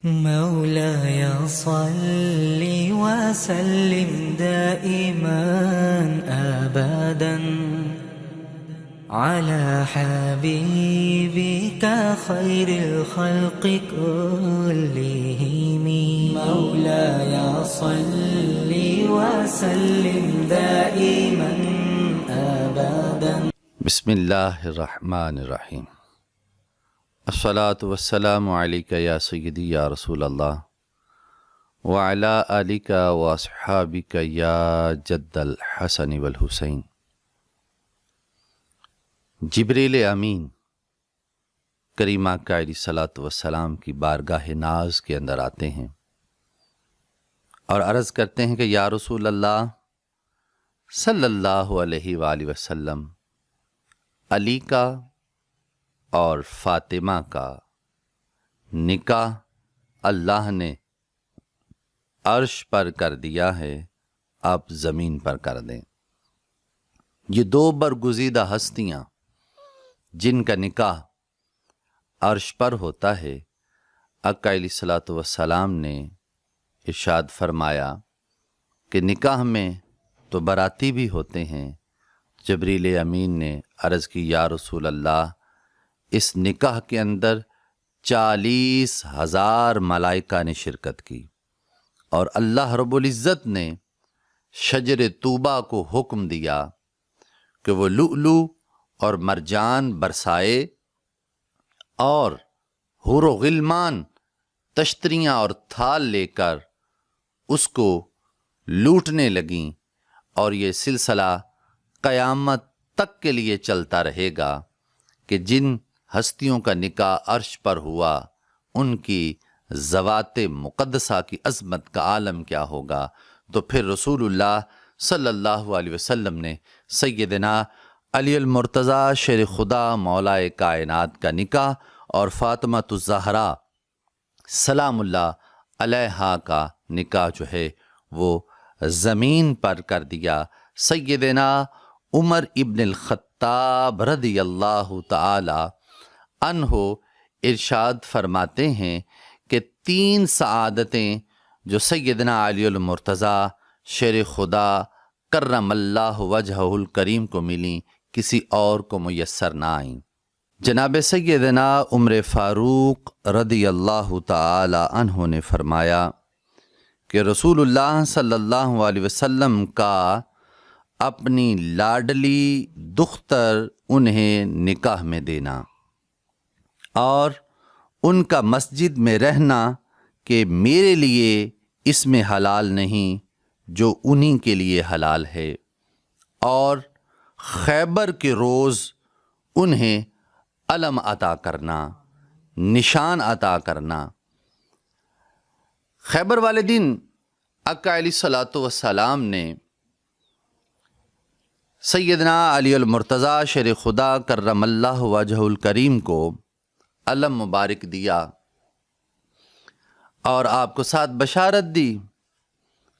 مولاي صل وسلم دائما أبدا على حبيبك خير الخلق كلهم. مولاي صل وسلم دائما أبدا. بسم اللہ الرحمن الرحیم. الصلاۃ والسلام علیک یا سیدی یا رسول اللہ وعلی آلک واصحابک یا جد الحسن والحسین. جبریل امین کریمہ کا علیہ الصلاۃ والسلام کی بارگاہ ناز کے اندر آتے ہیں اور عرض کرتے ہیں کہ یا رسول اللہ صلی اللہ علیہ وآلہ وسلم، علی کا اور فاطمہ کا نکاح اللہ نے عرش پر کر دیا ہے، آپ زمین پر کر دیں. یہ دو برگزیدہ ہستیاں جن کا نکاح عرش پر ہوتا ہے، آقا علیہ الصلاۃ والسلام نے ارشاد فرمایا کہ نکاح میں تو باراتی بھی ہوتے ہیں. جبریل امین نے عرض کی یا رسول اللہ، اس نکاح کے اندر 40,000 ملائکہ نے شرکت کی اور اللہ رب العزت نے شجر طوبہ کو حکم دیا کہ وہ لؤلؤ اور مرجان برسائے اور حور و غلمان تشتریاں اور تھال لے کر اس کو لوٹنے لگیں، اور یہ سلسلہ قیامت تک کے لیے چلتا رہے گا کہ جن ہستیوں کا نکاح عرش پر ہوا ان کی ذوات مقدسہ کی عظمت کا عالم کیا ہوگا. تو پھر رسول اللہ صلی اللہ علیہ وسلم نے سیدنا علی المرتضیٰ شیر خدا مولائے کائنات کا نکاح اور فاطمہ الزہرا سلام اللہ علیہا کا نکاح جو ہے وہ زمین پر کر دیا. سیدنا عمر ابن الخطاب رضی اللہ تعالی عنہ ارشاد فرماتے ہیں کہ 3 سعادتیں جو سیدنا علی المرتضیٰ شیر خدا کرم اللہ وجہہ الکریم کو ملیں کسی اور کو میسر نہ آئیں. جناب سیدنا عمر فاروق رضی اللہ تعالی عنہ نے فرمایا کہ رسول اللہ صلی اللہ علیہ وسلم کا اپنی لاڈلی دختر انہیں نکاح میں دینا اور ان کا مسجد میں رہنا کہ میرے لیے اس میں حلال نہیں جو انہی کے لیے حلال ہے، اور خیبر کے روز انہیں علم عطا کرنا، نشان عطا کرنا. خیبر والے دن آقا علیہ الصلاۃ والسلام نے سیدنا علی المرتضیٰ شیر خدا کرم اللہ وجہہ الکریم کو علم مبارک دیا اور آپ کو ساتھ بشارت دی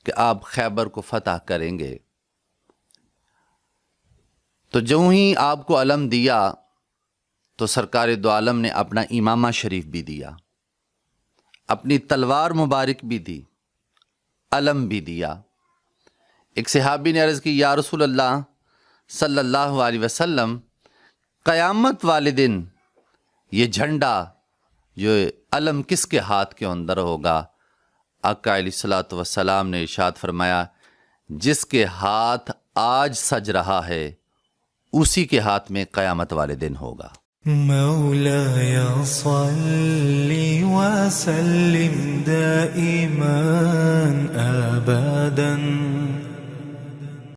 کہ آپ خیبر کو فتح کریں گے. تو جو ہی آپ کو علم دیا تو سرکار دو عالم نے اپنا امامہ شریف بھی دیا، اپنی تلوار مبارک بھی دی، علم بھی دیا. ایک صحابی نے عرض کی یا رسول اللہ صلی اللہ علیہ وسلم، قیامت والے دن یہ جھنڈا یہ علم کس کے ہاتھ کے اندر ہوگا؟ آقا علیہ الصلاۃ والسلام نے ارشاد فرمایا جس کے ہاتھ آج سج رہا ہے اسی کے ہاتھ میں قیامت والے دن ہوگا. مولاي صل وسلم دائما أبدا